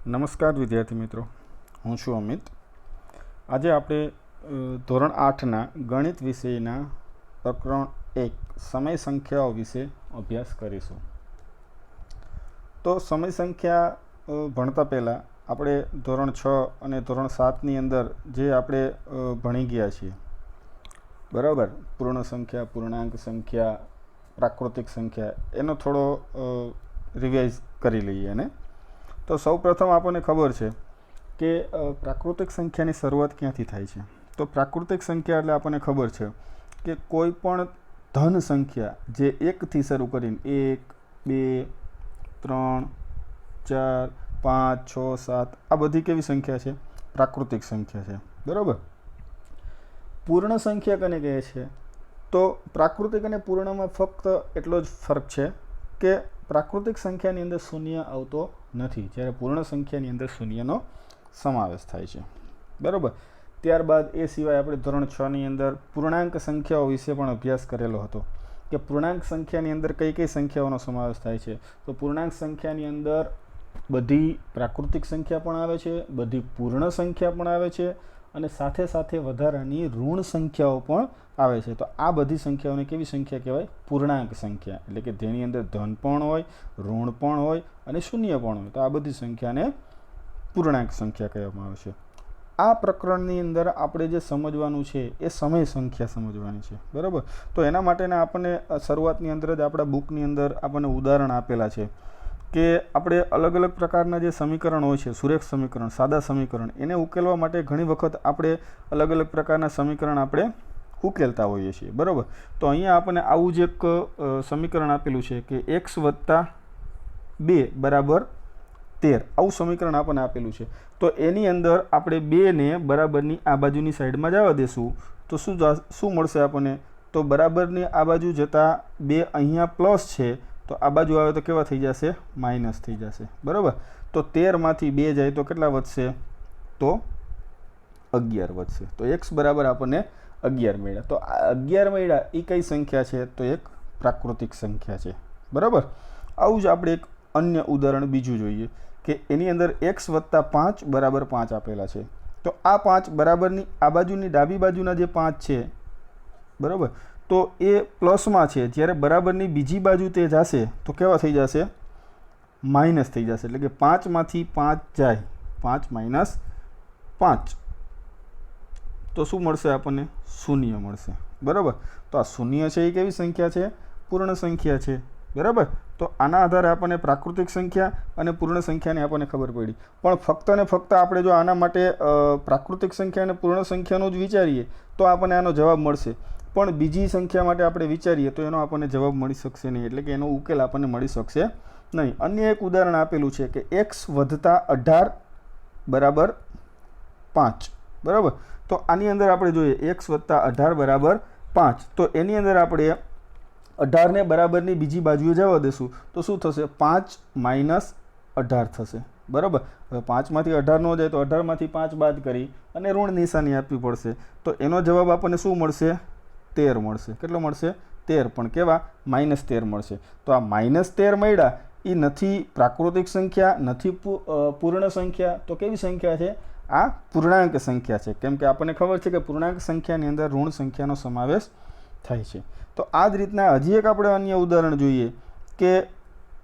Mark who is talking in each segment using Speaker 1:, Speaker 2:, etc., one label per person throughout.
Speaker 1: નમસ્કાર વિદ્યાર્થી મિત્રો, હું છું અમિત. આજે આપણે ધોરણ 8ના ગણિત વિષયના પ્રકરણ 1 સમય સંખ્યાઓ વિશે અભ્યાસ કરીશું. તો સમય સંખ્યા ભણતા પહેલાં આપણે ધોરણ 6 અને ધોરણ 7ની અંદર જે આપણે ભણી ગયા છીએ, બરાબર, પૂર્ણ સંખ્યા, પૂર્ણાંક સંખ્યા, પ્રાકૃતિક સંખ્યા, એનો થોડો રિવાઇઝ કરી લઈએ. અને તો સૌ પ્રથમ આપણને ખબર છે કે પ્રાકૃતિક સંખ્યાની શરૂઆત ક્યાંથી થાય છે. તો પ્રાકૃતિક સંખ્યા એટલે આપણને ખબર છે કે કોઈ પણ ધન સંખ્યા જે 1થી શરૂ કરીને 1, 2, 3, 4, 5, 6, 7 આ બધી કેવી સંખ્યા છે? પ્રાકૃતિક સંખ્યા છે, બરાબર. પૂર્ણ સંખ્યા કોને કહે છે? તો પ્રાકૃતિક અને પૂર્ણમાં ફક્ત એટલો જ ફરક છે કે પ્રાકૃતિક સંખ્યાની અંદર શૂન્ય આવતો નથી, જ્યારે પૂર્ણ સંખ્યાની અંદર શૂન્યનો સમાવેશ થાય છે, બરાબર. ત્યારબાદ એ સિવાય આપણે ધોરણ 6ની અંદર પૂર્ણાંક સંખ્યાઓ વિશે પણ અભ્યાસ કરેલો હતો કે પૂર્ણાંક સંખ્યાની અંદર કઈ કઈ સંખ્યાઓનો સમાવેશ થાય છે. તો પૂર્ણાંક સંખ્યાની અંદર બધી પ્રાકૃતિક સંખ્યા પણ આવે છે, બધી પૂર્ણ સંખ્યા પણ આવે છે, અને સાથે સાથે વધારાની ઋણ સંખ્યાઓ પણ આવે છે. તો આ બધી સંખ્યાઓને કેવી સંખ્યા કહેવાય? પૂર્ણાંક સંખ્યા. એટલે કે જેની અંદર ધન પણ હોય, ઋણ પણ હોય અને શૂન્ય પણ હોય. તો આ બધી સંખ્યાને પૂર્ણાંક સંખ્યા કહેવામાં આવે છે. આ પ્રકરણની અંદર આપણે જે સમજવાનું છે એ સમય સંખ્યા સમજવાની છે, બરાબર. તો એના માટેના આપણને શરૂઆતની અંદર જ આપણા બુકની અંદર આપણને ઉદાહરણ આપેલા છે કે આપણે અલગ અલગ પ્રકારના જે સમીકરણ હોય છે, સુરેખ સમીકરણ, સાદા સમીકરણ, એને ઉકેલવા માટે ઘણી વખત આપણે અલગ અલગ પ્રકારના સમીકરણ આપણે ઉકેલતા હોઈએ છીએ, બરાબર. તો અહીંયા આપણને આવું જ એક સમીકરણ આપેલું છે કે x + 2 = 13. આવું સમીકરણ આપણને આપેલું છે. તો એની અંદર આપણે 2ને બરાબરની આ બાજુની સાઈડમાં જવા દેશું તો શું મળશે આપણને? તો બરાબરની આ બાજુ જતાં 2 અહીંયા પ્લસ છે, તો આ બાજુ આવે તો કેવા થઈ જશે? માઇનસ થઈ જશે, બરાબર. તો 13માંથી 2 જાય તો કેટલા વધશે? તો 11 વધશે. તો x બરાબર આપણને 11 મળ્યા. તો આ 11 મળ્યા એ કઈ સંખ્યા છે? તો એક પ્રાકૃતિક સંખ્યા છે, બરાબર. આવું જ આપણે એક અન્ય ઉદાહરણ બીજું જોઈએ કે એની અંદર x + 5 = 5 આપેલા છે. તો આ 5 બરાબરની આ બાજુની ડાબી બાજુના જે 5 છે, બરાબર, તો એ પ્લસમાં છે, જ્યારે બરાબરની બીજી બાજુ તે જશે તો કેવા થઈ જશે? માઇનસ થઈ જશે. એટલે કે 5માંથી 5 જાય, 5 - 5, તો શું મળશે આપણને? શૂન્ય મળશે, બરાબર. તો આ શૂન્ય છે એ કેવી સંખ્યા છે? પૂર્ણ સંખ્યા છે, બરાબર. તો આના આધારે આપણને પ્રાકૃતિક સંખ્યા અને પૂર્ણ સંખ્યાની આપણને ખબર પડી. પણ ફક્ત ને ફક્ત આપણે જો આના માટે પ્રાકૃતિક સંખ્યા અને પૂર્ણ સંખ્યાનો જ વિચારીએ તો આપણને આનો જવાબ મળશે. પણ બીજી સંખ્યા માટે આપણે વિચારીએ તો એનો આપણને જવાબ મળી શકશે નહીં, એટલે કે એનો ઉકેલ આપણને મળી શકશે નહીં. અન્ય એક ઉદાહરણ આપેલું છે કે x + 18 = 5, બરાબર. તો આની અંદર આપણે જોઈએ x + 18 = 5. તો એની અંદર આપણે 18ને બરાબરની બીજી બાજુએ જવા દેશું તો શું થશે? 5 - 18 થશે, બરાબર. હવે 5માંથી 18 ન જાય તો 18માંથી 5 બાદ કરી અને ઋણ નિશાની આપવી પડશે. તો એનો જવાબ આપણને શું મળશે? 13 મળશે. કેટલો મળશે? 13. પણ કેવા? -13 મળશે. તો આ -13 મળ્યા એ નથી પ્રાકૃતિક સંખ્યા, નથી પૂર્ણ સંખ્યા, તો કેવી સંખ્યા છે? આ પૂર્ણાંક સંખ્યા છે. કેમ કે આપણને ખબર છે કે પૂર્ણાંક સંખ્યાની અંદર ઋણ સંખ્યાનો સમાવેશ થાય છે. તો આ જ રીતના હજી એક આપણે અન્ય ઉદાહરણ જોઈએ કે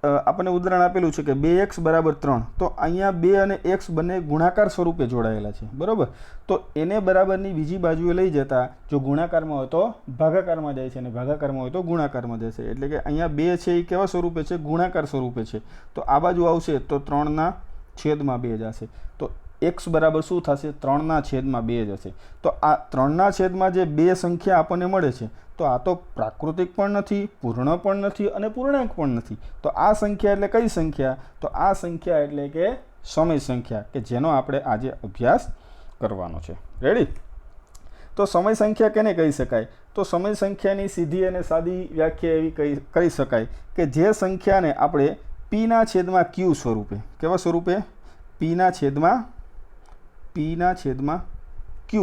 Speaker 1: આપણને ઉદાહરણ આપેલું છે કે 2x = 3. તો અહીંયા 2 અને x બંને ગુણાકાર સ્વરૂપે જોડાયેલા છે, બરાબર. તો એને બરાબરની બીજી બાજુએ લઈ જતા જો ગુણાકારમાં હોય તો ભાગાકારમાં જાય છે અને ભાગાકારમાં હોય તો ગુણાકારમાં જાય છે. એટલે કે અહીંયા 2 છે એ કેવા સ્વરૂપે છે? ગુણાકાર સ્વરૂપે છે. તો આ બાજુ આવશે તો 3/2 જશે. તો x બરાબર શું થશે? 3/2 જશે. તો આ 3/2 જે 2 સંખ્યા આપણને મળે છે, તો આ તો પ્રાકૃતિક પણ નથી, પૂર્ણ પણ નથી અને પૂર્ણાંક પણ નથી. તો આ સંખ્યા એટલે કઈ સંખ્યા? તો આ સંખ્યા એટલે કે સમય સંખ્યા, કે જેનો આપણે આજે અભ્યાસ કરવાનો છે. રેડી? તો સમય સંખ્યા કેને કહી શકાય? તો સમય સંખ્યાની સીધી અને સાદી વ્યાખ્યા એવી કરી શકાય કે જે સંખ્યાને આપણે p/q સ્વરૂપે, કેવા સ્વરૂપે? p/q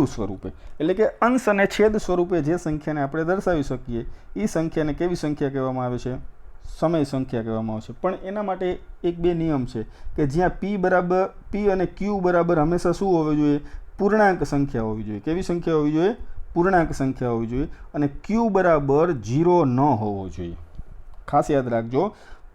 Speaker 1: સ્વરૂપે, એટલે કે અંશ અને છેદ સ્વરૂપે જે સંખ્યાને આપણે દર્શાવી શકીએ એ સંખ્યાને કેવી સંખ્યા કહેવામાં આવે છે? સમય સંખ્યા કહેવામાં આવે છે. પણ એના માટે એક બે નિયમ છે કે જ્યાં પી અને ક્યુ બરાબર હંમેશા શું હોવી જોઈએ? પૂર્ણાંક સંખ્યા હોવી જોઈએ. કેવી સંખ્યા હોવી જોઈએ? પૂર્ણાંક સંખ્યા હોવી જોઈએ. અને ક્યુ બરાબર 0 ન હોવો જોઈએ. ખાસ યાદ રાખજો,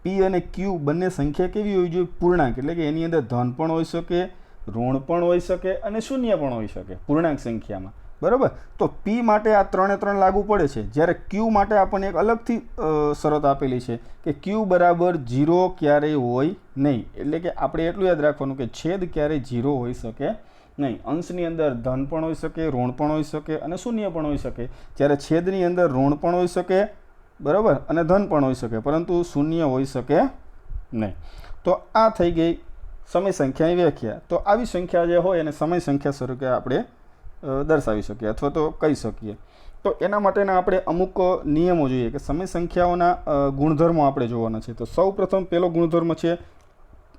Speaker 1: પી અને ક્યુ બંને સંખ્યા કેવી હોવી જોઈએ? પૂર્ણાંક. એટલે કે એની અંદર ધન પણ હોઈ શકે, ઋણ પણ હોઈ શકે અને શૂન્ય પણ હોઈ શકે પૂર્ણાંક સંખ્યામાં. બરાબર. તો પી માટે આ 3 એ 3 લાગુ પડે છે. જ્યારે ક્યુ માટે આપણને એક અલગથી શરત આપેલી છે કે ક્યુ બરાબર 0 ક્યારેય હોય નહીં. એટલે કે આપણે એટલું યાદ રાખવાનું કે છેદ ક્યારેય 0 હોઈ શકે નહીં. અંશની અંદર ધન પણ હોઈ શકે, ઋણ પણ હોઈ શકે અને શૂન્ય પણ હોઈ શકે. જ્યારે છેદની અંદર ઋણ પણ હોઈ શકે, બરાબર, અને ધન પણ હોઈ શકે, પરંતુ શૂન્ય હોઈ શકે નહીં. તો આ થઈ ગઈ સમય સંખ્યાની વ્યાખ્યા. તો આવી સંખ્યા જે હોય એને સમય સંખ્યા સ્વરૂપે આપણે દર્શાવી શકીએ અથવા તો કહી શકીએ. તો એના માટેના આપણે અમુક નિયમો જોઈએ કે સમય સંખ્યાઓના ગુણધર્મો આપણે જોવાના છે. તો સૌ પ્રથમ પહેલો ગુણધર્મ છે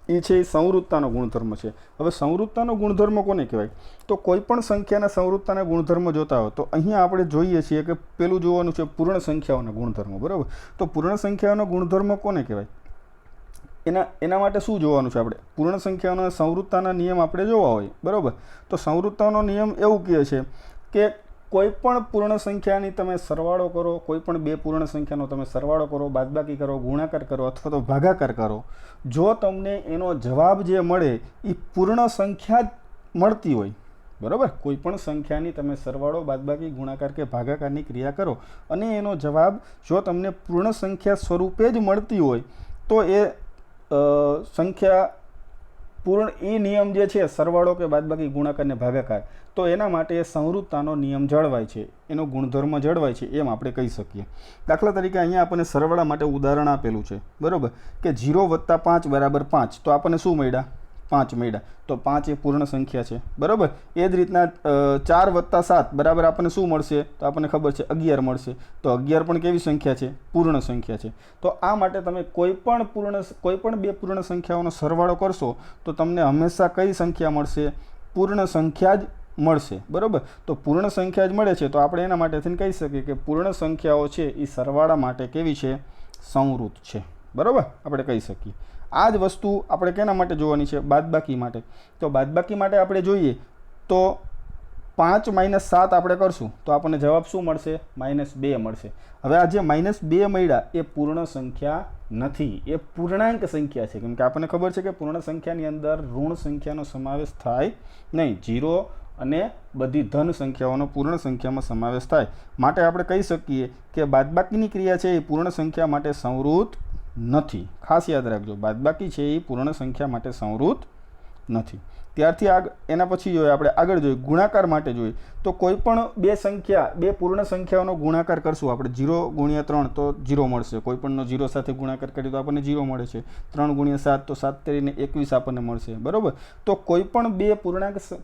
Speaker 1: એ છે સંવૃત્તાનો ગુણધર્મ છે. હવે સંવૃત્તાનો ગુણધર્મ કોને કહેવાય? તો કોઈ પણ સંખ્યાના સંવૃત્તાના ગુણધર્મ જોતા હોય તો અહીંયા આપણે જોઈએ છીએ કે પેલું જોવાનું છે પૂર્ણ સંખ્યાઓના ગુણધર્મો. બરાબર. તો પૂર્ણ સંખ્યાઓનો ગુણધર્મ કોને કહેવાય? એના માટે શું જોવાનું છે આપણે? પૂર્ણ સંખ્યાઓના સંવૃત્તાના નિયમ આપણે જોવા હોય. બરાબર. તો સંવૃત્તાનો નિયમ એવું કહે છે કે કોઈ પણ પૂર્ણ સંખ્યાની તમે સરવાળો કરો, કોઈ પણ બે પૂર્ણ સંખ્યાનો તમે સરવાળો કરો, બાદબાકી કરો, ગુણાકાર કરો અથવા તો ભાગાકાર કરો, જો તમને એનો જવાબ જે મળે એ પૂર્ણ સંખ્યા જ મળતી હોય, બરાબર, કોઈ પણ સંખ્યાની તમે સરવાળો, બાદબાકી, ગુણાકાર કે ભાગાકારની ક્રિયા કરો અને એનો જવાબ જો તમને પૂર્ણ સંખ્યા સ્વરૂપે જ મળતી હોય તો એ સંખ્યા પૂર્ણ એ નિયમ જે છે સરવાળો કે બાદબાકી, ગુણાકાર ને ભાગાકાર, તો એના માટે સંવૃત્તાનો નિયમ જળવાય છે, એનો ગુણધર્મ જળવાય છે એમ આપણે કહી શકીએ. દાખલા તરીકે અહીંયા આપણને સરવાળા માટે ઉદાહરણ આપેલું છે. બરાબર. કે 0 + 5 = 5. તો આપણને શું મળ્યા? 5 મળ્યા. તો 5 એ પૂર્ણ સંખ્યા છે. બરાબર. એ જ રીતના 4 + 7 બરાબર આપણને શું મળશે? તો આપણને ખબર છે 11 મળશે. તો 11 પણ કેવી સંખ્યા છે? પૂર્ણ સંખ્યા છે. તો આ માટે તમે કોઈ પણ બે પૂર્ણ સંખ્યાઓનો સરવાળો કરશો તો તમને હંમેશા કઈ સંખ્યા મળશે? પૂર્ણ સંખ્યા જ મળશે. બરાબર. તો પૂર્ણ સંખ્યા જ મળે છે તો આપણે એના માટેથી કહી શકીએ કે પૂર્ણ સંખ્યાઓ છે એ સરવાળા માટે કેવી છે? સંવૃત છે. બરાબર. આપણે કહી શકીએ. આ જ વસ્તુ આપણે કેના માટે જોવાની છે? બાદબાકી માટે. તો બાદબાકી માટે આપણે જોઈએ તો 5 - 7 આપણે કરશું તો આપણને જવાબ શું મળશે? -2 મળશે. હવે આ જે -2 મળ્યા એ પૂર્ણ સંખ્યા નથી, એ પૂર્ણાંક સંખ્યા છે. કેમ કે આપણને ખબર છે કે પૂર્ણ સંખ્યાની અંદર ઋણ સંખ્યાનો સમાવેશ થાય નહીં. 0 અને બધી ધન સંખ્યાઓનો પૂર્ણ સંખ્યામાં સમાવેશ થાય. માટે આપણે કહી શકીએ કે બાદબાકીની ક્રિયા છે એ પૂર્ણ સંખ્યા માટે સંવૃત નથી. ખાસ યાદ રાખજો, બાદબાકી છે એ પૂર્ણ સંખ્યા માટે સંવૃત નથી. ત્યારથી એના પછી જોઈએ આપણે આગળ જોઈએ ગુણાકાર માટે જોઈએ તો કોઈ પણ બે પૂર્ણ સંખ્યાઓનો ગુણાકાર કરશું આપણે 0 × 3 તો 0 મળશે. કોઈ પણનો 0 સાથે ગુણાકાર કરીએ તો આપણને 0 મળે છે. 3 × 7 તો 7 × 21 આપણને મળશે. બરાબર. તો કોઈ પણ બે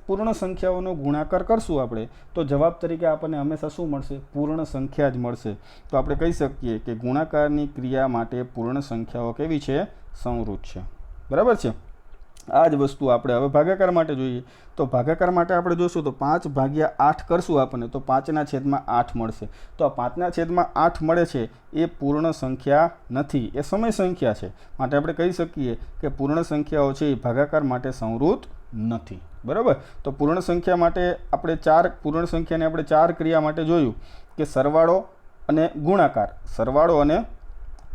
Speaker 1: પૂર્ણ સંખ્યાઓનો ગુણાકાર કરશું આપણે તો જવાબ તરીકે આપણને હંમેશા શું મળશે? પૂર્ણ સંખ્યા જ મળશે. તો આપણે કહી શકીએ કે ગુણાકારની ક્રિયા માટે પૂર્ણ સંખ્યાઓ કેવી છે? સંવૃત છે. બરાબર છે. આ જ વસ્તુ આપણે હવે ભાગાકાર માટે જોઈએ તો ભાગાકાર માટે આપણે જોશું તો 5/8 કરશું આપણને તો 5/8 મળશે. તો આ 5/8 મળે છે એ પૂર્ણ સંખ્યા નથી, એ સમય સંખ્યા છે. માટે આપણે કહી શકીએ કે પૂર્ણ સંખ્યાઓ છે એ ભાગાકાર માટે સંવૃત નથી. બરાબર. તો પૂર્ણ સંખ્યા માટે આપણે પૂર્ણ સંખ્યાને આપણે 4 ક્રિયા માટે જોયું કે સરવાળો અને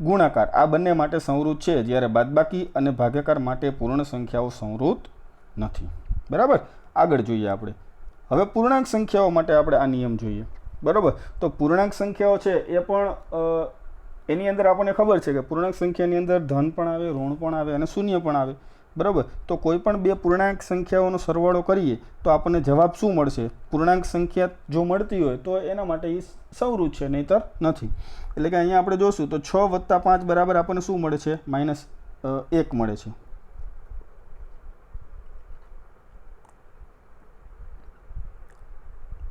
Speaker 1: ગુણાકાર આ બંને માટે સંવૃત છે, જ્યારે બાદબાકી અને ભાગાકાર માટે પૂર્ણ સંખ્યાઓ સંવૃત નથી. બરાબર. આગળ જોઈએ આપણે હવે પૂર્ણાંક સંખ્યાઓ માટે આપણે આ નિયમ જોઈએ. બરાબર. તો પૂર્ણાંક સંખ્યાઓ છે એ પણ એની અંદર આપણને ખબર છે કે પૂર્ણાંક સંખ્યાની અંદર ધન પણ આવે, ઋણ પણ આવે અને શૂન્ય પણ આવે. બરાબર. તો કોઈ પણ બે પૂર્ણાંક સંખ્યાઓનો સરવાળો કરીએ તો આપણને જવાબ શું મળશે? પૂર્ણાંક સંખ્યા જો મળતી હોય તો એના માટે એ સંવૃત છે, નહીંતર નથી. એટલે કે અહીંયા આપણે જોશું તો 6 + 5 બરાબર આપણને શું મળે છે? -1 મળે છે.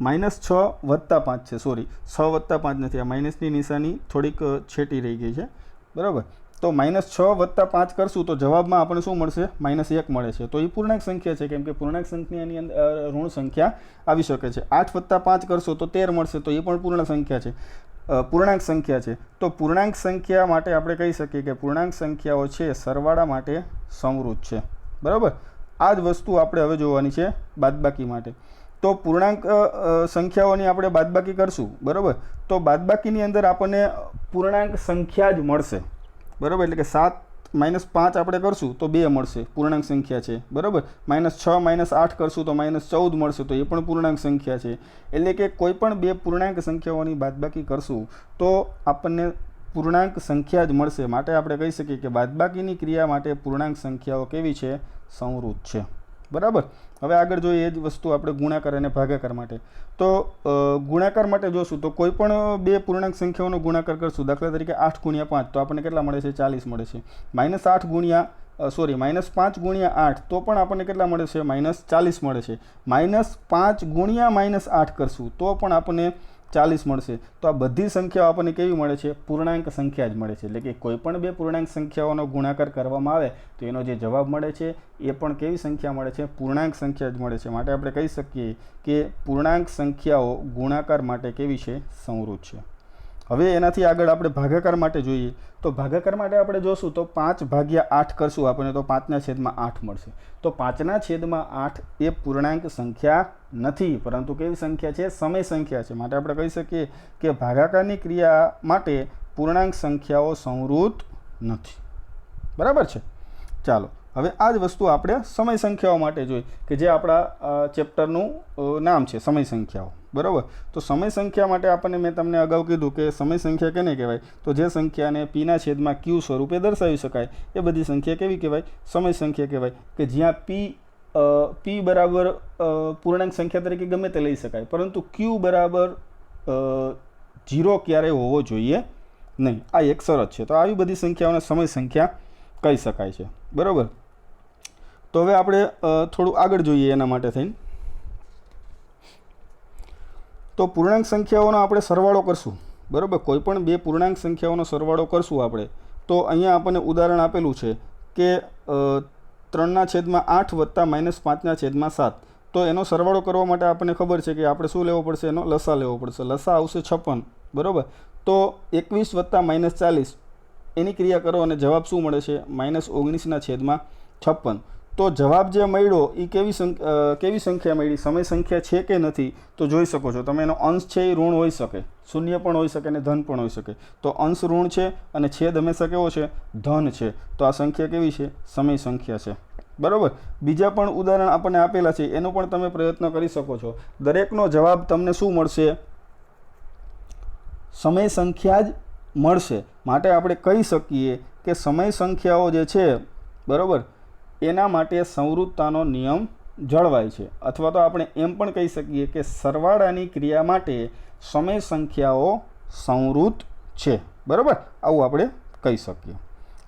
Speaker 1: -6 + 5 છે. સોરી, 6 + 5 નથી, આ માઇનસની નિશાની થોડીક છેટી રહી ગઈ છે. બરાબર. તો -6 + 5 કરશું તો જવાબમાં આપણને શું મળશે? -1 મળે છે. તો એ પૂર્ણાંક સંખ્યા છે, કેમ કે પૂર્ણાંક સંખ્યાની અંદર ઋણ સંખ્યા આવી શકે છે. 8 + 5 કરશો તો 13 મળશે, તો એ પણ પૂર્ણ સંખ્યા છે. પૂર્ણાંક સંખ્યા છે. તો પૂર્ણાંક સંખ્યા માટે આપણે કહી શકીએ કે પૂર્ણાંક સંખ્યાઓ છે સરવાળા માટે સંવૃત છે. બરાબર. આ જ વસ્તુ આપણે હવે જોવાની છે બાદબાકી માટે. તો પૂર્ણાંક સંખ્યાઓની આપણે બાદબાકી કરશું. બરાબર. તો બાદબાકીની અંદર આપણને પૂર્ણાંક સંખ્યા જ મળશે. બરાબર. એટલે કે 7 -5 આપણે કરશું તો 2 મળશે, પૂર્ણાંક સંખ્યા છે. બરાબર. -6 -8 કરશું તો -14 મળશે, તો એ પણ પૂર્ણાંક સંખ્યા છે. એટલે કે કોઈ પણ બે પૂર્ણાંક સંખ્યાઓની બાદબાકી કરશું તો આપણને પૂર્ણાંક સંખ્યા જ મળશે. માટે આપણે કહી શકીએ કે બાદબાકીની ક્રિયા માટે પૂર્ણાંક સંખ્યાઓ કેવી છે? સંવૃત છે. બરાબર. હવે આગળ જોઈએ એ જ વસ્તુ આપણે ગુણાકાર અને ભાગાકાર માટે. તો ગુણાકાર માટે જોશું તો કોઈ પણ બે પૂર્ણાંક સંખ્યાઓનો ગુણાકાર કરશું. દાખલા તરીકે 8 × 5 તો આપણને કેટલા મળે છે? 40 મળે છે. -5 × 8 તો પણ આપણને કેટલા મળે છે? -40 મળે છે. -5 × -8 કરશું તો પણ આપણને 40 મળશે. તો આ બધી સંખ્યાઓ આપણને કેવી મળે છે? પૂર્ણાંક સંખ્યા જ મળે છે. એટલે કે કોઈ પણ બે પૂર્ણાંક સંખ્યાઓનો ગુણાકાર કરવામાં આવે તો એનો જે જવાબ મળે છે એ પણ કેવી સંખ્યા મળે છે? પૂર્ણાંક સંખ્યા જ મળે છે. માટે આપણે કહી શકીએ કે પૂર્ણાંક સંખ્યાઓ ગુણાકાર માટે કેવી છે? સંવૃત છે. હવે એનાથી આગળ આપણે ભાગાકાર માટે જોઈએ. તો ભાગાકાર માટે આપણે જોશું તો 5/8 કરશું આપણને તો 5/8 મળશે. તો 5/8 એ પૂર્ણાંક સંખ્યા નથી, પરંતુ કેવી સંખ્યા છે? સમય સંખ્યા છે. માટે આપણે કહી શકીએ કે ભાગાકારની ક્રિયા માટે પૂર્ણાંક સંખ્યાઓ સંવૃત નથી. બરાબર છે. ચાલો હવે આ જ વસ્તુ આપણે સમય સંખ્યાઓ માટે જોઈએ કે જે આપણા ચેપ્ટરનું નામ છે સમય સંખ્યાઓ. બરાબર. તો સમય સંખ્યા માટે આપણને મેં તમને અગાઉ કીધું કે સમય સંખ્યા કેને કહેવાય? તો જે સંખ્યાને p/q સ્વરૂપે દર્શાવી શકાય એ બધી સંખ્યા કેવી કહેવાય? સમય સંખ્યા કહેવાય. કે જ્યાં p બરાબર પૂર્ણાંક સંખ્યા તરીકે ગમે તે લઈ શકાય, પરંતુ q બરાબર 0 ક્યારેય હોવો જોઈએ નહીં. આ એક શરત છે. તો આવી બધી સંખ્યાઓને સમય સંખ્યા કહી શકાય છે. બરાબર. તો હવે આપણે થોડું આગળ જોઈએ એના માટે થઈને. તો પૂર્ણાંક સંખ્યાઓનો આપણે સરવાળો કરશું. બરાબર. કોઈ પણ બે પૂર્ણાંક સંખ્યાઓનો સરવાળો કરશું આપણે તો અહીંયા આપણને ઉદાહરણ આપેલું છે કે 3/8 વત્તા -5/7. તો એનો સરવાળો કરવા માટે આપણને ખબર છે કે આપણે શું લેવો પડશે? એનો લસા લેવો પડશે. લસા આવશે 56. બરાબર. તો 21 વત્તા -40 એની ક્રિયા કરો અને જવાબ શું મળે છે? -19/56. તો જવાબ જે મળ્યો એ કેવી સંખ્યા મળી? સમય સંખ્યા છે કે નથી? તો જોઈ શકો છો તમે એનો અંશ છે એ ઋણ હોઈ શકે, શૂન્ય પણ હોઈ શકે અને ધન પણ હોઈ શકે. તો અંશ ઋણ છે અને છેદ હંમેશા કેવો છે? ધન છે. તો આ સંખ્યા કેવી છે? સમય સંખ્યા છે. બરાબર. બીજા પણ ઉદાહરણ આપણને આપેલા છે, એનો પણ તમે પ્રયત્ન કરી શકો છો. દરેકનો જવાબ તમને શું મળશે? સમય સંખ્યા જ મળશે. માટે આપણે કહી શકીએ કે સમય સંખ્યાઓ જે છે બરાબર એના માટે સંવૃતતાનો નિયમ જળવાય છે. અથવા તો આપણે એમ પણ કહી શકીએ કે સરવાળાની ક્રિયા માટે સમય સંખ્યાઓ સંવૃત છે. બરાબર. આવું આપણે કહી શકીએ.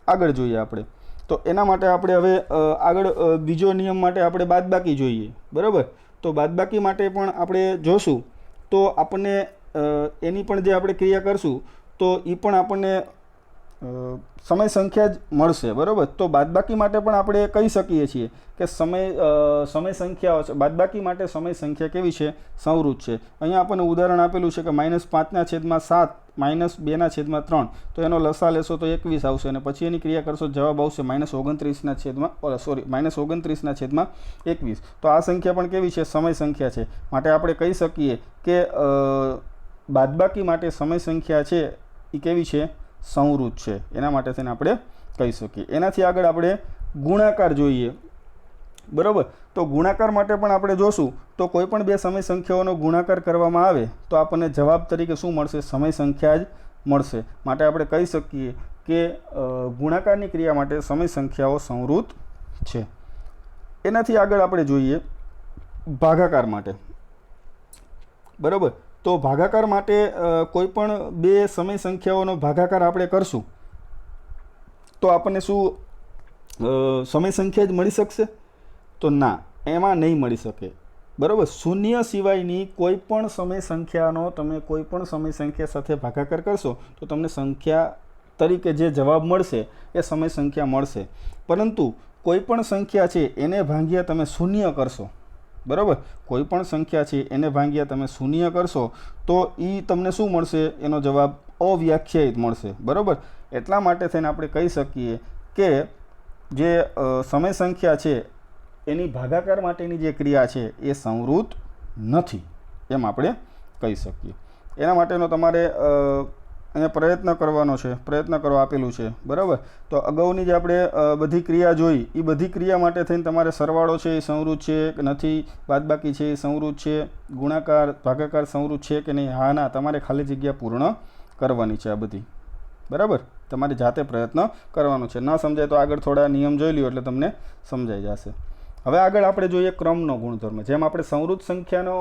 Speaker 1: આગળ જોઈએ આપણે. તો એના માટે આપણે હવે આગળ બીજો નિયમ માટે આપણે બાદબાકી જોઈએ. બરાબર. તો બાદબાકી માટે પણ આપણે જોશું તો આપણને એની પણ જે આપણે ક્રિયા કરશું તો એ પણ આપણને સમય સંખ્યા જ મળશે. બરાબર. તો બાદબાકી માટે પણ આપણે કહી શકીએ છીએ કે સમય સંખ્યાઓ છે. બાદબાકી માટે સમય સંખ્યા કેવી છે? સંવૃત છે. અહીંયા આપણને ઉદાહરણ આપેલું છે કે -5/7 -2/3. તો એનો લસા લેશો તો 21 આવશે અને પછી એની ક્રિયા કરશો જવાબ આવશે -29/21. તો આ સંખ્યા પણ કેવી છે? સમય સંખ્યા છે. માટે આપણે કહી શકીએ કે બાદબાકી માટે સમય સંખ્યા છે એ કેવી છે? સંવૃત છે. એના માટે થઈને આપણે કહી શકીએ. એનાથી આગળ આપણે ગુણાકાર જોઈએ. બરાબર. તો ગુણાકાર માટે પણ આપણે જોશું તો કોઈ પણ બે સમય સંખ્યાઓનો ગુણાકાર કરવામાં આવે તો આપણને જવાબ તરીકે શું મળશે? સમય સંખ્યા જ મળશે. માટે આપણે કહી શકીએ કે ગુણાકારની ક્રિયા માટે સમય સંખ્યાઓ સંવૃત છે. એનાથી આગળ આપણે જોઈએ ભાગાકાર માટે. બરાબર. તો ભાગાકાર માટે કોઈ પણ બે સમય સંખ્યાઓનો ભાગાકાર આપણે કરશું તો આપણને શું સમય સંખ્યા જ મળી શકશે? તો ના, એમાં નહીં મળી શકે. બરાબર. શૂન્ય સિવાયની કોઈ પણ સમય સંખ્યાનો તમે કોઈ પણ સમય સંખ્યા સાથે ભાગાકાર કરશો તો તમને સંખ્યા તરીકે જે જવાબ મળશે એ સમય સંખ્યા મળશે. પરંતુ કોઈ પણ સંખ્યા છે એને ભાગ્યા તમે શૂન્ય કરશો બરાબર. કોઈ પણ સંખ્યા છે એને ભાગ્યા તમે શૂન્ય કરશો તો એ તમને શું મળશે? એનો જવાબ અવ્યાખ્યાયિત મળશે. બરાબર. એટલા માટે થઈને આપણે કહી શકીએ કે જે સમય સંખ્યા છે એની ભાગાકાર માટેની જે ક્રિયા છે એ સંવૃત નથી, એમ આપણે કહી શકીએ. એના માટેનો તમારે અહીંયા પ્રયત્ન કરવાનો છે. પ્રયત્ન કરવા આપેલું છે. બરાબર. તો અગાઉની જે આપણે બધી ક્રિયા જોઈ એ બધી ક્રિયા માટે થઈને તમારે સરવાળો છે એ સંવૃત છે કે નથી, બાદબાકી છે એ સંવૃત છે, ગુણાકાર ભાગાકાર સંવૃત છે કે નહીં, હા ના, તમારે ખાલી જગ્યા પૂર્ણ કરવાની છે આ બધી. બરાબર. તમારે જાતે પ્રયત્ન કરવાનો છે. ન સમજાય તો આગળ થોડા નિયમ જોઈ લ્યો એટલે તમને સમજાઈ જશે. હવે આગળ આપણે જોઈએ ક્રમનો ગુણધર્મ. જેમ આપણે સંવૃત સંખ્યાનો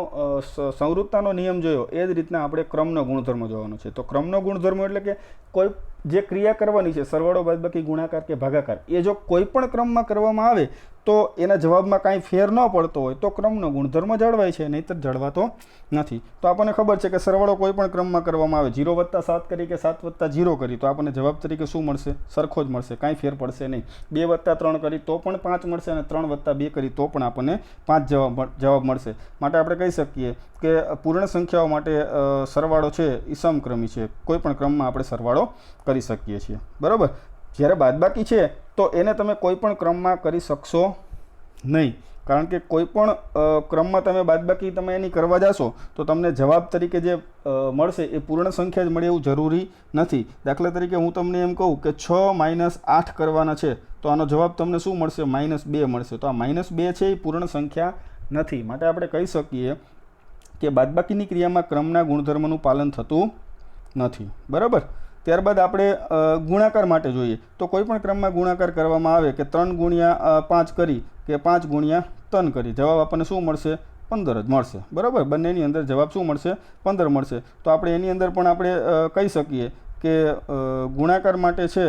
Speaker 1: સંવૃતતાનો નિયમ જોયો એ જ રીતના આપણે ક્રમનો ગુણધર્મ જોવાનો છે. તો ક્રમનો ગુણધર્મ એટલે કે કોઈ જે ક્રિયા કરવાની છે, સરવાળો, બાદબાકી, ગુણાકાર કે ભાગાકાર, એ જો કોઈ પણ ક્રમમાં કરવામાં આવે તો એના જવાબમાં કાંઈ ફેર ન પડતો હોય તો ક્રમનો ગુણધર્મ જળવાય છે, નહીંતર જળવાતો નથી. તો આપણને ખબર છે કે સરવાળો કોઈ પણ ક્રમમાં કરવામાં આવે, 0+7 કરી કે 7+0 કરી તો આપણને જવાબ તરીકે શું મળશે? સરખો જ મળશે, કાંઈ ફેર પડશે નહીં. 2+3 કરી તો પણ 5 મળશે અને 3+2 કરી તો પણ આપણને 5 જવાબ મળશે. માટે આપણે કહી શકીએ કે પૂર્ણ સંખ્યાઓ માટે સરવાળો છે એ સમક્રમી છે. કોઈ પણ ક્રમમાં આપણે સરવાળો કરી શકીએ છીએ. બરાબર. જ્યારે બાદબાકી છે તો એને તમે કોઈ પણ ક્રમમાં કરી શકશો નહીં, કારણ કે કોઈ પણ ક્રમમાં તમે બાદબાકી તમે એની કરવા જશો તો તમને જવાબ તરીકે જે મળશે એ પૂર્ણ સંખ્યા જ મળે એવું જરૂરી નથી. દાખલા તરીકે હું તમને એમ કહું કે 6 - 8 કરવાના છે તો આનો જવાબ તમને શું મળશે? -2 મળશે. તો આ -2 છે એ પૂર્ણ સંખ્યા નથી. માટે આપણે કહી શકીએ કે બાદબાકીની ક્રિયામાં ક્રમના ગુણધર્મનું પાલન થતું નથી. બરાબર. ત્યારબાદ આપણે ગુણાકાર માટે જોઈએ તો કોઈ પણ ક્રમમાં ગુણાકાર કરવામાં આવે કે 3 × 5 કરી કે 5 × 3 કરી, જવાબ આપણને શું મળશે? 15 જ મળશે. બરાબર. બંનેની અંદર જવાબ શું મળશે? 15 મળશે. તો આપણે એની અંદર પણ આપણે કહી શકીએ કે ગુણાકાર માટે છે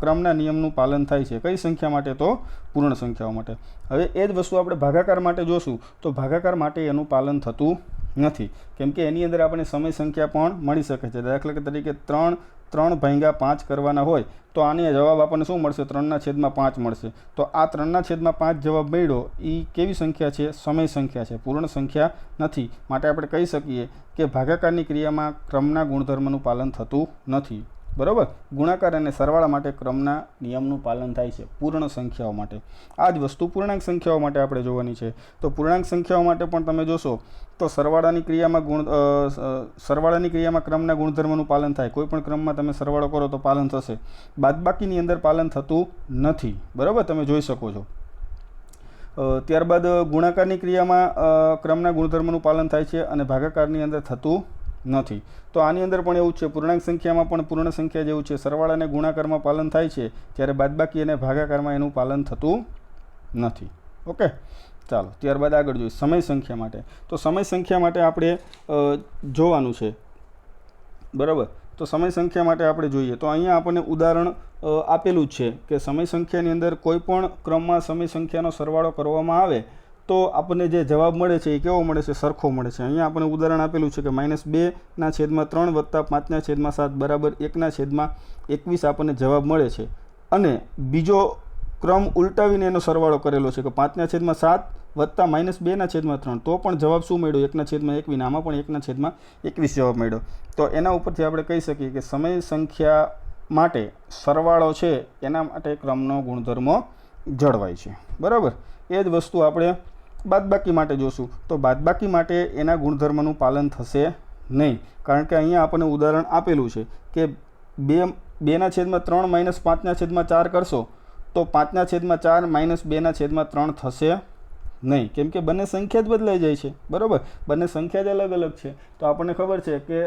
Speaker 1: ક્રમના નિયમનું પાલન થાય છે. કઈ સંખ્યા માટે? તો પૂર્ણ સંખ્યાઓ માટે. હવે એ જ વસ્તુ આપણે ભાગાકાર માટે જોશું તો ભાગાકાર માટે એનું પાલન થતું નથી, કેમ કે એની અંદર આપણે સમય સંખ્યા પણ મળી શકે છે. દાખલા તરીકે 3/5 કરવાના હોય તો આને જવાબ આપણને શું મળશે? 3/5 મળશે. તો આ 3/5 જવાબ મળ્યો એ કેવી સંખ્યા છે? સમય સંખ્યા છે, પૂર્ણ સંખ્યા નથી. માટે આપણે કહી શકીએ કે ભાગાકારની ક્રિયામાં ક્રમના ગુણધર્મનું પાલન થતું નથી. બરાબર. ગુણાકાર અને સરવાળા માટે ક્રમના નિયમનું પાલન થાય છે પૂર્ણ સંખ્યાઓ માટે. આ જ વસ્તુ પૂર્ણાંક સંખ્યાઓ માટે આપણે જોવાની છે. તો પૂર્ણાંક સંખ્યાઓ માટે પણ તમે જોશો તો સરવાળાની ક્રિયામાં ક્રમના ગુણધર્મનું પાલન થાય. કોઈ પણ ક્રમમાં તમે સરવાળો કરો તો પાલન થશે. બાદબાકીની અંદર પાલન થતું નથી. બરાબર. તમે જોઈ શકો છો. ત્યારબાદ ગુણાકારની ક્રિયામાં ક્રમના ગુણધર્મનું પાલન થાય છે અને ભાગાકારની અંદર થતું નથી. તો આની અંદર પણ એવું છે. પૂર્ણાંક સંખ્યામાં પણ પૂર્ણ સંખ્યા જેવું છે. સરવાળા અને ગુણાકારમાં પાલન થાય છે, જ્યારે બાદબાકી અને ભાગાકારમાં એનું પાલન થતું નથી. ઓકે, ચાલો ત્યારબાદ આગળ જોઈએ સમય સંખ્યા માટે. તો સમય સંખ્યા માટે આપણે જોવાનું છે. બરાબર. તો સમય સંખ્યા માટે આપણે જોઈએ તો અહીંયા આપણને ઉદાહરણ આપેલું જ છે કે સમય સંખ્યાની અંદર કોઈ પણ ક્રમમાં સમય સંખ્યાનો સરવાળો કરવામાં આવે તો આપણને જે જવાબ મળે છે એ કેવો મળે છે? સરખો મળે છે. અહીંયા આપણને ઉદાહરણ આપેલું છે કે -2/3 + 5/7 બરાબર 1/21 આપણને જવાબ મળે છે. અને બીજો ક્રમ ઉલટાવીને એનો સરવાળો કરેલો છે કે 5/7 વત્તા -2/3 તો પણ જવાબ શું મળ્યો? 1/21. આમાં પણ 1/21 જવાબ મળ્યો. તો એના ઉપરથી આપણે કહી શકીએ કે સમય સંખ્યા માટે સરવાળો છે એના માટે ક્રમનો ગુણધર્મ જળવાય છે. બરાબર. એ જ વસ્તુ આપણે બાદબાકી માટે જોશું તો બાદબાકી માટે એના ગુણધર્મનું પાલન થશે નહીં, કારણ કે અહીંયા આપણને ઉદાહરણ આપેલું છે કે 2/3 - 5/4 કરશો તો 5/4 - 2/3 થશે નહીં, કેમ કે બંને સંખ્યા જ બદલાઈ જાય છે. બરાબર. બંને સંખ્યા જ અલગ અલગ છે. તો આપણને ખબર છે કે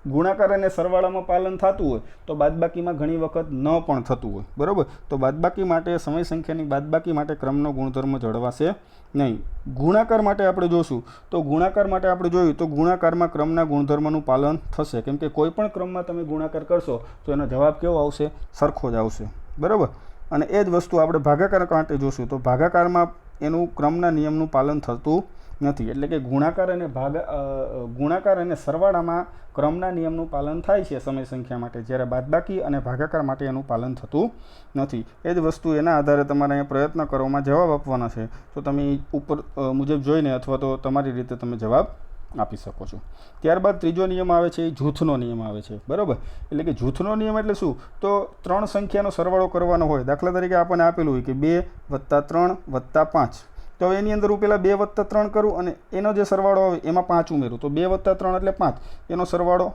Speaker 1: ગુણાકાર અને સરવાળામાં પાલન થતું હોય તો બાદબાકીમાં ઘણી વખત ન પણ થતું હોય. બરાબર. તો બાદબાકી માટે સમય સંખ્યાની બાદબાકી માટે ક્રમનો ગુણધર્મ જળવાશે નહીં. ગુણાકાર માટે આપણે જોશું તો ગુણાકાર માટે આપણે જોયું તો ગુણાકારમાં ક્રમના ગુણધર્મનું પાલન થશે, કેમ કે કોઈ પણ ક્રમમાં તમે ગુણાકાર કરશો તો એનો જવાબ કેવો આવશે? સરખો જ આવશે. બરાબર. અને એ જ વસ્તુ આપણે ભાગાકાર માટે જોશું તો ભાગાકારમાં એનું ક્રમના નિયમનું પાલન થતું નથી. એટલે કે ગુણાકાર અને સરવાળામાં ક્રમના નિયમનું પાલન થાય છે સમય સંખ્યા માટે, જ્યારે બાદબાકી અને ભાગાકાર માટે એનું પાલન થતું નથી. એ જ વસ્તુ એના આધારે તમારે અહીંયા પ્રયત્ન કરવામાં જવાબ આપવાના છે. તો તમે ઉપર મુજબ જોઈને અથવા તો તમારી રીતે તમે જવાબ આપી શકો છો. ત્યારબાદ ત્રીજો નિયમ આવે છે, એ જૂથનો નિયમ આવે છે. બરાબર, એટલે કે જૂથનો નિયમ એટલે શું? તો 3 સંખ્યાનો સરવાળો કરવાનો હોય. દાખલા તરીકે આપણને આપેલું હોય કે 2 + 3 + 5. તો એની અંદર હું પહેલાં 2 + 3 કરું અને એનો જે સરવાળો આવે એમાં 5 ઉમેરું. તો 2 + 3 એટલે 5, એનો સરવાળો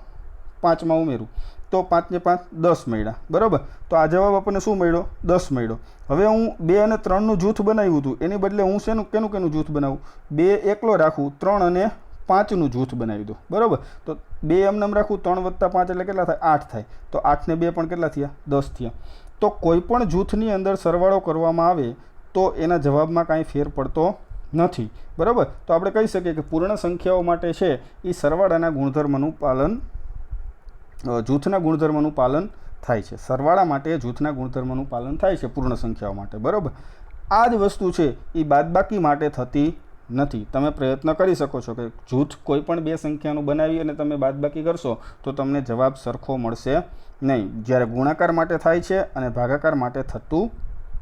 Speaker 1: 5માં ઉમેરું તો 5 ને 5 10 મળ્યા. બરાબર, તો આ જવાબ આપણને શું મળ્યો? 10 મળ્યો. હવે હું 2 અને 3નું જૂથ બનાવ્યું હતું, એની બદલે હું કેનું જૂથ બનાવું? 2 એકલો રાખું, 3 અને 5નું જૂથ બનાવી દો. બરાબર, તો 2 એમને રાખું, 3 + 5 એટલે કેટલા થાય? 8 થાય. તો 8 ને 2 પણ કેટલા થયા? 10 થયા. તો કોઈ પણ જૂથની અંદર સરવાળો કરવામાં આવે તો એના જવાબમાં કાંઈ ફેર પડતો નથી. બરાબર, તો આપણે કહી શકીએ કે પૂર્ણ સંખ્યાઓ માટે છે એ સરવાળાના ગુણધર્મનું પાલન, જૂથના ગુણધર્મનું પાલન થાય છે. સરવાળા માટે જૂથના ગુણધર્મનું પાલન થાય છે પૂર્ણ સંખ્યાઓ માટે. બરાબર, આ જ વસ્તુ છે એ બાદબાકી માટે થતી નથી. તમે પ્રયત્ન કરી શકો છો કે જૂથ કોઈ પણ 2 સંખ્યાનું બનાવી અને તમે બાદબાકી કરશો તો તમને જવાબ સરખો મળશે નહીં, જ્યારે ગુણાકાર માટે થાય છે અને ભાગાકાર માટે થતું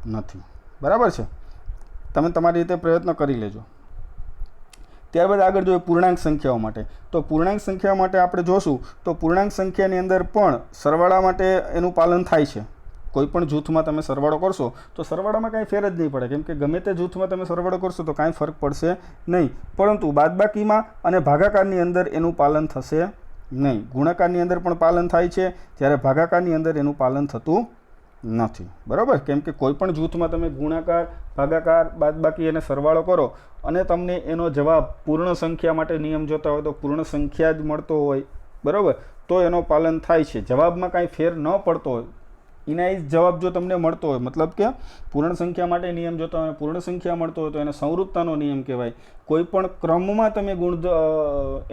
Speaker 1: નથી. બરાબર છે, તમે તમારી રીતે પ્રયત્ન કરી લેજો. ત્યારબાદ આગળ જોઈએ પૂર્ણાંક સંખ્યાઓ માટે. તો પૂર્ણાંક સંખ્યાઓ માટે આપણે જોશું તો પૂર્ણાંક સંખ્યાની અંદર પણ સરવાળા માટે એનું પાલન થાય છે. કોઈ પણ જૂથમાં તમે સરવાળો કરશો તો સરવાળામાં કાંઈ ફેર જ નહીં પડે, કેમ કે ગમે તે જૂથમાં તમે સરવાળો કરશો તો કાંઈ ફરક પડશે નહીં. પરંતુ બાદબાકીમાં અને ભાગાકારની અંદર એનું પાલન થશે નહીં. ગુણાકારની અંદર પણ પાલન થાય છે, જ્યારે ભાગાકારની અંદર એનું પાલન થતું નથી. બરાબર, કેમ કે કોઈ પણ જૂથમાં તમે ગુણાકાર, ભાગાકાર, બાદબાકી અને સરવાળો કરો અને તમને એનો જવાબ પૂર્ણ સંખ્યા માટે નિયમ જોતા હોય તો પૂર્ણ સંખ્યા જ મળતો હોય. બરાબર, તો એનો પાલન થાય છે. જવાબમાં કાંઈ ફેર ન પડતો હોય, ઇનાઇઝ જવાબ જો તમને મળતો હોય, મતલબ કે પૂર્ણ સંખ્યા માટે નિયમ જોતા હોય, પૂર્ણ સંખ્યા મળતો હોય તો એને સંવૃત્તાનો નિયમ કહેવાય. કોઈ પણ ક્રમમાં તમે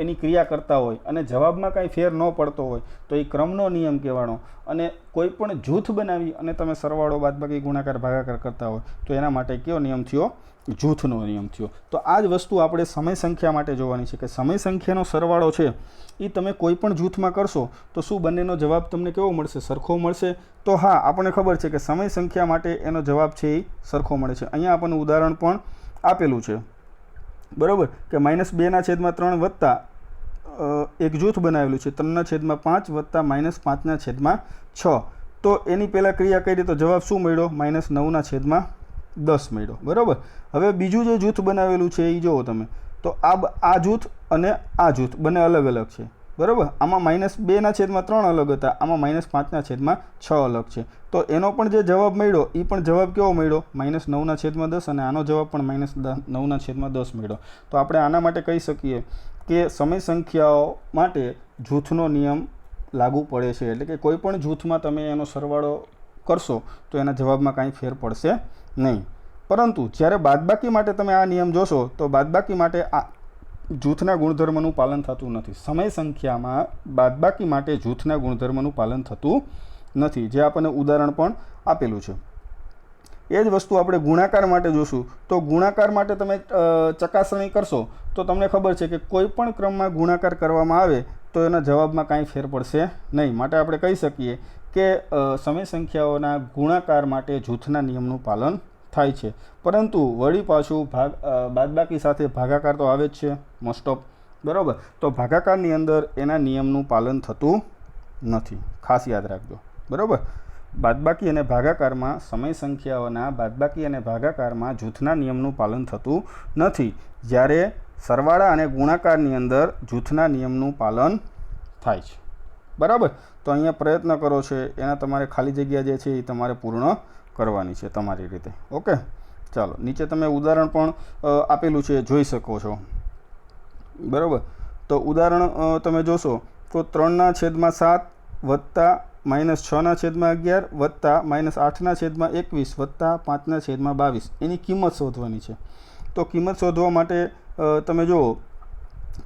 Speaker 1: એની ક્રિયા કરતા હોય અને જવાબમાં કાંઈ ફેર ન પડતો હોય તો એ ક્રમનો નિયમ કહેવાનો. અને કોઈ પણ જૂથ બનાવી અને તમે સરવાળો, બાદબાકી, ગુણાકાર, ભાગાકાર કરતા હોય તો એના માટે કયો નિયમ થયો? જૂથનો નિયમ થયો. તો આ જ વસ્તુ આપણે સમય સંખ્યા માટે જોવાની છે કે સમય સંખ્યાનો સરવાળો છે એ તમે કોઈ પણ જૂથમાં કરશો તો શું બંનેનો જવાબ તમને કેવો મળશે? સરખો મળશે? તો હા, આપણને ખબર છે કે સમય સંખ્યા માટે એનો જવાબ છે એ સરખો મળે છે. અહીંયા આપણને ઉદાહરણ પણ આપેલું છે. બરાબર, કે -2/3 વત્તા એક જૂથ બનાવેલું છે 3/5 વત્તા -5/6. તો એની પહેલાં ક્રિયા કરી તો જવાબ શું મળ્યો? -9/10 મળ્યો. બરાબર, હવે બીજું જે જૂથ બનાવેલું છે એ જુઓ તમે, તો આ જૂથ અને આ જૂથ બંને અલગ અલગ છે. બરાબર, આમાં -2/3 અલગ હતા, આમાં -5/6 અલગ છે. તો એનો પણ જે જવાબ મળ્યો એ પણ જવાબ કેવો મળ્યો? -9/10, અને આનો જવાબ પણ -9/10 મળ્યો. તો આપણે આના માટે કહી શકીએ કે સમય સંખ્યાઓ માટે જૂથનો નિયમ લાગુ પડે છે. એટલે કે કોઈ પણ જૂથમાં તમે એનો સરવાળો કરશો તો એના જવાબમાં કાંઈ ફેર પડશે નહીં. પરંતુ જ્યારે બાદબાકી માટે તમે આ નિયમ જોશો તો બાદબાકી માટે આ જૂથના ગુણધર્મનું પાલન થતું નથી. સમય સંખ્યામાં બાદબાકી માટે જૂથના ગુણધર્મનું પાલન થતું નથી, જે આપણને ઉદાહરણ પણ આપેલું છે. એ જ વસ્તુ આપણે ગુણાકાર માટે જોશું. તો ગુણાકાર માટે તમે ચકાસણી કરશો તો તમને ખબર છે કે કોઈ પણ ક્રમમાં ગુણાકાર કરવામાં આવે તો એના જવાબમાં કાંઈ ફેર પડશે નહીં. માટે આપણે કહી શકીએ કે સમય સંખ્યાઓના ગુણાકાર માટે જૂથના નિયમનું પાલન થાય છે. પરંતુ વળી પાછું બાદબાકી સાથે ભાગાકાર તો આવે જ છે મોસ્ટ ઓફ. બરાબર, તો ભાગાકારની અંદર એના નિયમનું પાલન થતું નથી, ખાસ યાદ રાખજો. બરાબર, બાદબાકી અને ભાગાકારમાં સમય સંખ્યાઓના બાદબાકી અને ભાગાકારમાં જૂથના નિયમનું પાલન થતું નથી, જ્યારે સરવાળા અને ગુણાકારની અંદર જૂથના નિયમનું પાલન થાય છે. બરાબર, તો અહીંયા પ્રયત્ન કરો છે એના તમારે ખાલી જગ્યા જે છે એ તમારે પૂર્ણ કરવાની છે તમારી રીતે. ઓકે, ચાલો નીચે તમે ઉદાહરણ પણ આપેલું છે, જોઈ શકો છો. બરાબર, તો ઉદાહરણ તમે જોશો તો 3/7 વત્તા -6/11 વત્તા -8/21 વત્તા 5/22 એની કિંમત શોધવાની છે. તો કિંમત શોધવા માટે તમે જુઓ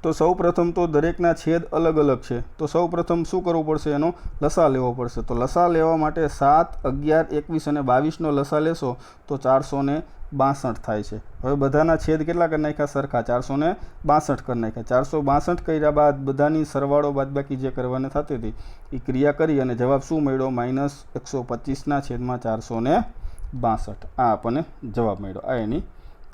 Speaker 1: તો સૌ પ્રથમ તો દરેકના છેદ અલગ અલગ છે, તો સૌ પ્રથમ શું કરવું પડશે? એનો લસા લેવો પડશે. તો લસા લેવા માટે 7, 11, 21 અને 22નો લસા લેશો તો 462 થાય છે. હવે બધાના છેદ કેટલા કરી નાખ્યા? સરખા 462 કરી નાખ્યા. 462 કર્યા બાદ બધાની સરવાળો બાદબાકી જે કરવાની થતી હતી એ ક્રિયા કરી અને જવાબ શું મળ્યો? -125 છેદમાં 462. આ આપણને જવાબ મળ્યો. આ એની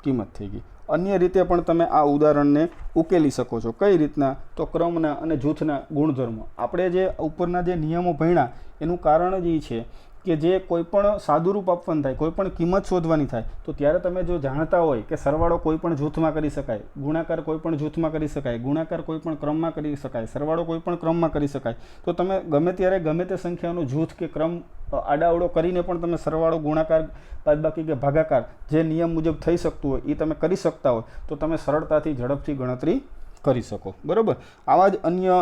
Speaker 1: કિંમત થઈ ગઈ. અન્ય રીતે પણ તમે આ ઉદાહરણને ઉકેલી શકો છો. કઈ રીતના? તો ક્રમના અને જૂથના ગુણધર્મો. આપણે જે ઉપરના જે નિયમો ભણ્યા એનું કારણ જ એ છે કે જે કોઈ પણ સાદુરૂપ આપવાનું થાય, કોઈ પણ કિંમત શોધવાની થાય તો ત્યારે તમે જો જાણતા હોય કે સરવાળો કોઈ પણ જૂથમાં કરી શકાય, ગુણાકાર કોઈ પણ જૂથમાં કરી શકાય, ગુણાકાર કોઈ પણ ક્રમમાં કરી શકાય, સરવાળો કોઈ પણ ક્રમમાં કરી શકાય, તો તમે ગમે ત્યારે ગમે તે સંખ્યાનું જૂથ કે ક્રમ આડાઅવળો કરીને પણ તમે સરવાળો, ગુણાકાર, બાદબાકી કે ભાગાકાર જે નિયમ મુજબ થઈ શકતું હોય એ તમે કરી શકતા હોય તો તમે સરળતાથી ઝડપથી ગણતરી કરી શકો. બરાબર. આવા જ અન્ય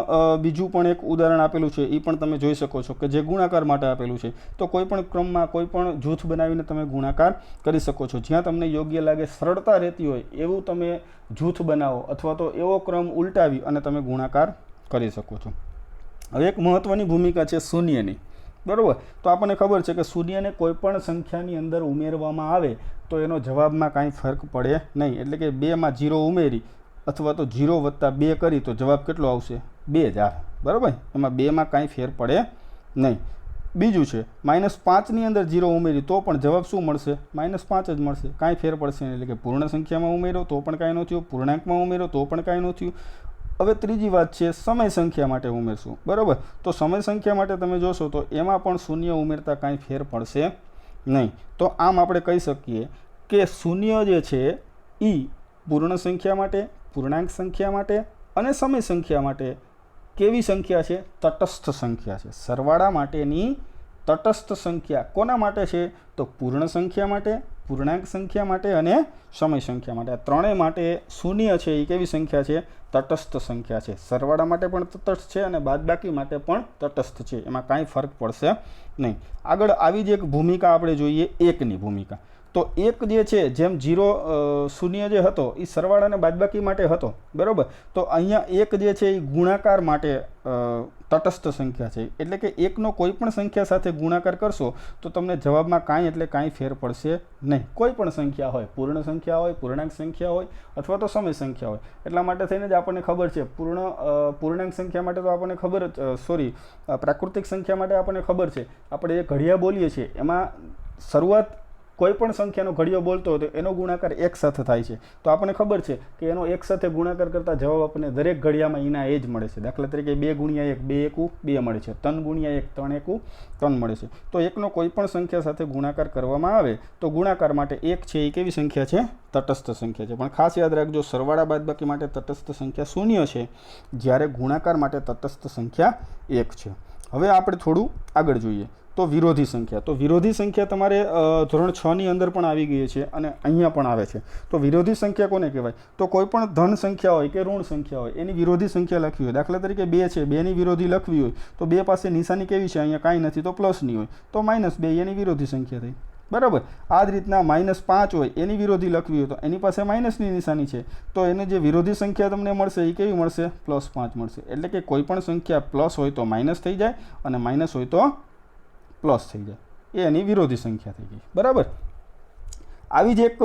Speaker 1: બીજું પણ એક ઉદાહરણ આપેલું છે, એ પણ તમે જોઈ શકો છો કે જે ગુણાકાર માટે આપેલું છે. તો કોઈ પણ ક્રમમાં કોઈ પણ જૂથ બનાવીને તમે ગુણાકાર કરી શકો છો. જ્યાં તમને યોગ્ય લાગે, સરળતા રહેતી હોય એવું તમે જૂથ બનાવો અથવા તો એવો ક્રમ ઉલટાવી અને તમે ગુણાકાર કરી શકો છો. હવે એક મહત્ત્વની ભૂમિકા છે શૂન્યની. બરાબર. તો આપણને ખબર છે કે શૂન્યને કોઈ પણ સંખ્યાની અંદર ઉમેરવામાં આવે તો એનો જવાબમાં કાંઈ ફરક પડે નહીં. એટલે કે 2માં 0 ઉમેરી અથવા તો 0 વત્તા 2 કરી તો જવાબ કેટલો આવશે? 2 જ આવે. બરાબર. એમાં 2માં કાંઈ ફેર પડે નહીં. બીજું છે -5ની અંદર 0 ઉમેરી તો પણ જવાબ શું મળશે? -5 જ મળશે. કાંઈ ફેર પડશે નહીં. એટલે કે પૂર્ણ સંખ્યામાં ઉમેરો તો પણ કાંઈ ન થયું, પૂર્ણાંકમાં ઉમેરો તો પણ કાંઈ ન થયું. હવે ત્રીજી વાત છે સમય સંખ્યા માટે ઉમેરશું. બરાબર. તો સમય સંખ્યા માટે તમે જોશો તો એમાં પણ શૂન્ય ઉમેરતા કાંઈ ફેર પડશે નહીં. તો આમ આપણે કહી શકીએ કે શૂન્ય જે છે એ પૂર્ણ સંખ્યા માટે, પૂર્ણાંક સંખ્યા માટે અને સમય સંખ્યા માટે કેવી સંખ્યા છે? તટસ્થ સંખ્યા છે. સરવાળા માટેની તટસ્થ સંખ્યા કોના માટે છે? તો પૂર્ણ સંખ્યા માટે, પૂર્ણાંક સંખ્યા માટે અને સમય સંખ્યા માટે. આ ત્રણેય માટે શૂન્ય છે એ કેવી સંખ્યા છે? તટસ્થ સંખ્યા છે. સરવાળા માટે પણ તટસ્થ છે અને બાદબાકી માટે પણ તટસ્થ છે. એમાં કાંઈ ફરક પડશે નહીં. આગળ આવી જ એક ભૂમિકા આપણે જોઈએ, એકની ભૂમિકા. તો એક જે છે જેમ 0 શૂન્ય જે હતો એ સરવાળા અને બાદબાકી માટે હતો. બરાબર. તો અહીંયા એક જે છે એ ગુણાકાર માટે તટસ્થ સંખ્યા છે. એટલે કે એકનો કોઈ પણ સંખ્યા સાથે ગુણાકાર કરશો તો તમને જવાબમાં કાંઈ એટલે કાંઈ ફેર પડશે નહીં. કોઈ પણ સંખ્યા હોય, પૂર્ણ સંખ્યા હોય, પૂર્ણાંક સંખ્યા હોય અથવા તો સમય સંખ્યા હોય. એટલા માટે થઈને જ આપણને ખબર છે પૂર્ણાંક સંખ્યા માટે તો આપણને ખબર જ પ્રાકૃતિક સંખ્યા માટે આપણને ખબર છે. આપણે જે ઘડિયા બોલીએ છીએ એમાં શરૂઆત કોઈ પણ સંખ્યાનો ઘડિયો બોલતો હોય તો એનો ગુણાકાર 1 સાથે થાય છે. તો આપણને ખબર છે કે એનો 1 સાથે ગુણાકાર કરતા જવાબ આપણને દરેક ઘડિયામાં એના એ જ મળે છે. દાખલા તરીકે 2 ગુણ્યા 1 2 એકુ 2 મળે છે, 3 ગુણ્યા 1 3 એકુ 3 મળે છે. તો એકનો કોઈ પણ સંખ્યા સાથે ગુણાકાર કરવામાં આવે તો ગુણાકાર માટે 1 છે એ કેવી સંખ્યા છે? તટસ્થ સંખ્યા છે. પણ ખાસ યાદ રાખજો, સરવાળા બાદબાકી માટે તટસ્થ સંખ્યા 0 છે, જ્યારે ગુણાકાર માટે તટસ્થ સંખ્યા 1 છે. હવે આપણે થોડું આગળ જોઈએ તો વિરોધી સંખ્યા. તો વિરોધી સંખ્યા તમારે ધોરણ 6 ની અંદર પણ આવી ગઈ છે અને અહીંયા પણ આવે છે. તો વિરોધી સંખ્યા કોને કહેવાય? તો કોઈ પણ ધન સંખ્યા હોય કે ઋણ સંખ્યા હોય એની વિરોધી સંખ્યા લખવી હોય. દાખલા તરીકે 2 છે, 2ની વિરોધી લખવી હોય તો 2 પાસે નિશાની કેવી છે? અહીંયા કાંઈ નથી તો પ્લસની હોય તો -2 એની વિરોધી સંખ્યા થઈ. બરાબર. આ જ રીતના -5 હોય એની વિરોધી લખવી હોય તો એની પાસે માઇનસની નિશાની છે તો એની જે વિરોધી સંખ્યા તમને મળશે એ કેવી મળશે? +5 મળશે. એટલે કે કોઈ પણ સંખ્યા પ્લસ હોય તો માઇનસ થઈ જાય અને માઇનસ હોય તો પ્લસ થઈ જાય. એ એની વિરોધી સંખ્યા થઈ ગઈ. બરાબર. આવી જ એક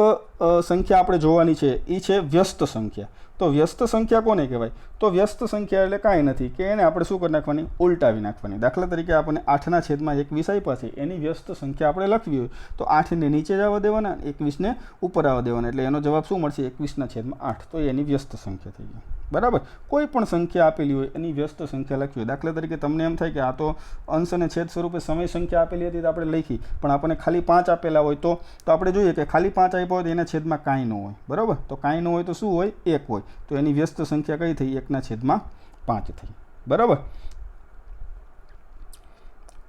Speaker 1: સંખ્યા આપણે જોવાની છે એ છે વ્યસ્ત સંખ્યા. તો વ્યસ્ત સંખ્યા કોને કહેવાય? તો વ્યસ્ત સંખ્યા એટલે કાંઈ નથી કે એને આપણે શું કરી નાખવાની? ઉલટાવી નાખવાની. દાખલા તરીકે આપણને 8/21 આપ્યા છે, એની વ્યસ્ત સંખ્યા આપણે લખવી હોય તો 8ને નીચે જ આવવા દેવાના, 21ને ઉપર આવવા દેવાના. એટલે એનો જવાબ શું મળશે? 21/8. તો એની વ્યસ્ત સંખ્યા થઈ ગઈ. બરાબર. કોઈ પણ સંખ્યા આપેલી હોય એની વ્યસ્ત સંખ્યા લખવી હોય. દાખલા તરીકે તમને એમ થાય કે આ તો અંશ અને છેદ સ્વરૂપે સમય સંખ્યા આપેલી હતી તો આપણે લખી, પણ આપણને ખાલી 5 આપેલા હોય તો આપણે જોઈએ કે ખાલી 5 આપ્યા હોય તો એના છેદમાં કાંઈ ન હોય. બરાબર. તો કાંઈ ન હોય તો શું હોય? 1 હોય. તો એની વ્યસ્ત સંખ્યા કઈ થઈ? 1/5 થઈ. બરાબર.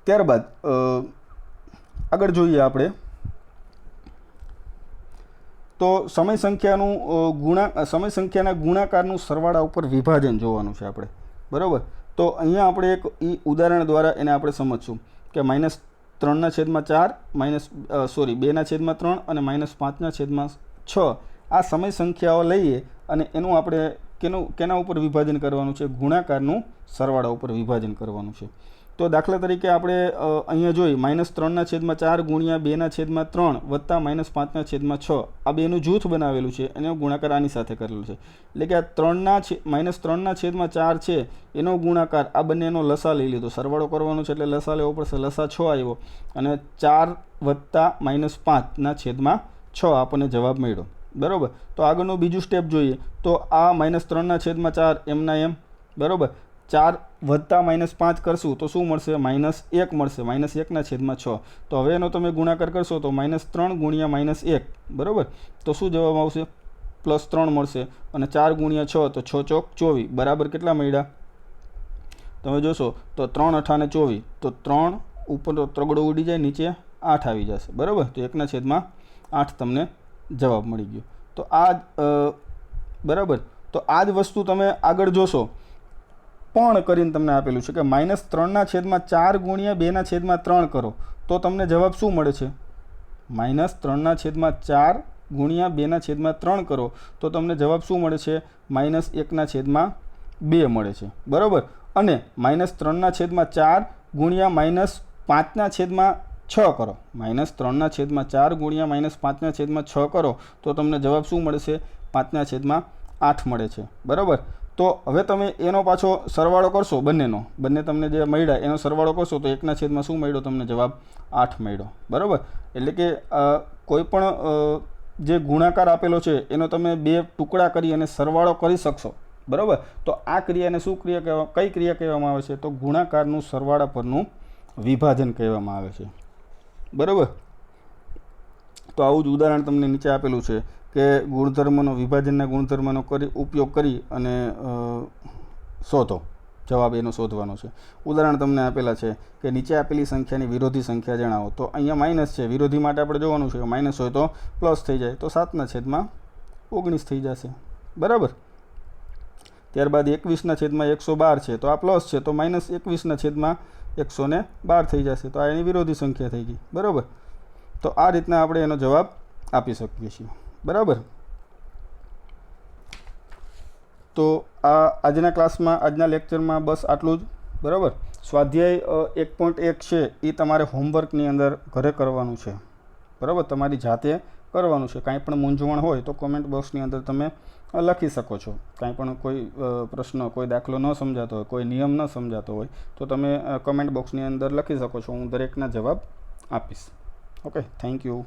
Speaker 1: ત્યારબાદ આગળ જોઈએ આપણે તો સમય સંખ્યાના ગુણાકારનું સરવાળા ઉપર વિભાજન જોવાનું છે આપણે. બરાબર. તો અહીંયા આપણે એક ઉદાહરણ દ્વારા એને આપણે સમજશું કે -3/4 2/3 અને -5/6 આ સમય સંખ્યાઓ લઈએ અને એનું આપણે કેના ઉપર વિભાજન કરવાનું છે? ગુણાકારનું સરવાળા ઉપર વિભાજન કરવાનું છે. તો દાખલા તરીકે આપણે અહીંયા જોઈ -3/4 ગુણ્યા 2/3 વત્તા -5/6 આ બેનું જૂથ બનાવેલું છે, એનો ગુણાકાર આની સાથે કરેલું છે. એટલે કે આ -3/4 છે એનો ગુણાકાર આ બંનેનો લસા લઈ લીધો, સરવાળો કરવાનો છે એટલે લસા લેવો પડશે, લસા 6 આવ્યો અને 4 વત્તા -5/6 આપણને જવાબ મળ્યો. બરાબર. તો આગળનું બીજું સ્ટેપ જોઈએ તો આ -3/4 એમના એમ, બરાબર. 4 વત્તા -5 કરશું તો શું મળશે? -1 મળશે, -1/6. તો હવે એનો તમે ગુણાકાર કરશો તો -3 ગુણ્યા -1, બરાબર. તો શું જવાબ આવશે? +3 મળશે. અને 4 ગુણ્યા 6 તો 6 ચોક 24, બરાબર કેટલા મળ્યા? તમે જોશો તો 3 અઠાને 24, તો 3 ઉપર તો ત્રગડો ઉડી જાય, નીચે 8 આવી જશે, બરાબર. તો 1/8 તમને જવાબ મળી ગયો. તો આ બરાબર. તો આ જ વસ્તુ તમે આગળ જોશો પણ કરીને તમને આપેલું છે કે -3/4 ગુણ્યા 2/3 કરો તો તમને જવાબ શું મળે છે? -3/4 ગુણ્યા 2/3 કરો તો તમને જવાબ શું મળે છે? -1/2 મળે છે, બરાબર. અને -3/4 ગુણ્યા -5/6 કરો, -3/4 ગુણ્યા -5/6 કરો તો તમને જવાબ શું મળશે? 5/8 મળે છે, બરાબર. તો હવે તમે એનો પાછો સરવાળો કરશો, બંને તમને જે મળ્યા એનો સરવાળો કરશો તો 1/6 શું મળ્યો તમને જવાબ? 8 મળ્યો, બરાબર. એટલે કે કોઈ પણ જે ગુણાકાર આપેલો છે એનો તમે 2 ટુકડા કરી અને સરવાળો કરી શકશો, બરાબર. તો આ ક્રિયાને શું ક્રિયા કઈ ક્રિયા કહેવામાં આવે છે? તો ગુણાકારનું સરવાળા પરનું વિભાજન કહેવામાં આવે છે, બરાબર. તો આવું જ ઉદાહરણ તમને નીચે આપેલું છે કે ગુણધર્મનો, વિભાજનના ગુણધર્મનો ઉપયોગ કરી અને શોધો, જવાબ એનો શોધવાનો છે. ઉદાહરણ તમને આપેલા છે કે નીચે આપેલી સંખ્યાની વિરોધી સંખ્યા જણાવો. તો અહીંયા માઇનસ છે, વિરોધી માટે આપણે જોવાનું છે, માઇનસ હોય તો પ્લસ થઈ જાય, તો 7/19 થઈ જશે, બરાબર. ત્યારબાદ 21/112 છે, તો આ પ્લસ છે તો -21/112 થઈ જશે, તો આ એની વિરોધી સંખ્યા થઈ ગઈ, બરાબર. તો આ રીતના આપણે એનો જવાબ આપી શકીએ છીએ, બરાબર. તો આજના ક્લાસમાં, આજના લેક્ચરમાં બસ આટલું જ, બરાબર. સ્વાધ્યાય 1.1 છે એ તમારે હોમવર્કની અંદર ઘરે કરવાનું છે, બરાબર. તમારી જાતે કરવાનું છે. કાંઈ પણ મૂંઝવણ હોય તો કોમેન્ટ બોક્સની અંદર તમે લખી શકો છો. કાંઈ પણ કોઈ પ્રશ્ન, કોઈ દાખલો ન સમજાતો હોય, કોઈ નિયમ ન સમજાતો હોય તો તમે કમેન્ટ બોક્સની અંદર લખી શકો છો. હું દરેકના જવાબ આપીશ. Okay, thank you.